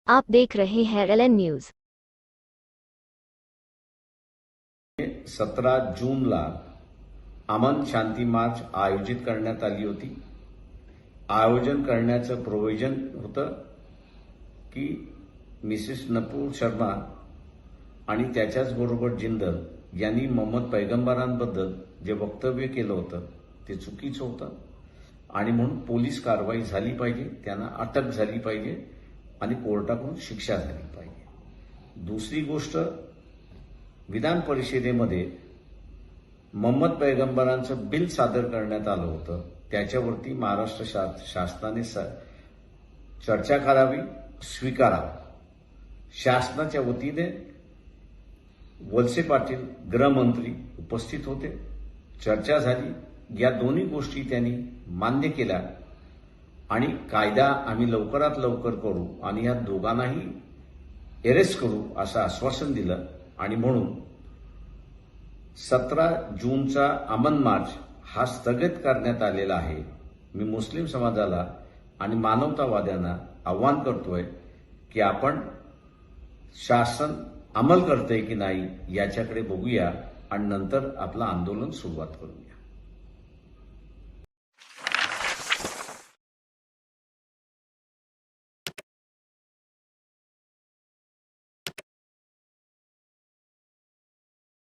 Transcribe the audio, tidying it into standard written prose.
आप देख रहे हैं एलएन न्यूज। 17 जूनला अमन शांती मार्च आयोजित करण्यात आली होती। आयोजन करण्याचं प्रोव्हिजन होतं की मिसेस नपूर शर्मा आणि त्याच्याचबरोबर जिंदल यांनी मोहम्मद पैगंबरांबद्दल जे वक्तव्य केलं होतं ते चुकीचं होतं आणि म्हणून पोलीस कारवाई झाली पाहिजे, त्यांना अटक झाली पाहिजे आणि कोर्टाकडून शिक्षा झाली पाहिजे। दुसरी गोष्ट, विधान परिषदेमध्ये मोहम्मद पैगंबरांचं बिल सादर करण्यात आलं होतं, त्याच्यावरती महाराष्ट्र शासनाने चर्चा करावी, स्वीकारावा। शासनाच्या वतीने वळसे पाटील गृहमंत्री उपस्थित होते, चर्चा झाली, या दोन्ही गोष्टी त्यांनी मान्य केल्या आणि कायदा आम्ही लवकरात लवकर करू आणि या दोघांनाही अरेस्ट करू असं आश्वासन दिलं आणि म्हणून 17 जूनचा अमन मार्च हा स्थगित करण्यात आलेला आहे। मी मुस्लिम समाजाला आणि मानवतावाद्यांना आव्हान करतोय की आपण शासन अंमल करतंय की नाही याच्याकडे बघूया आणि नंतर आपलं आंदोलन सुरुवात करूया।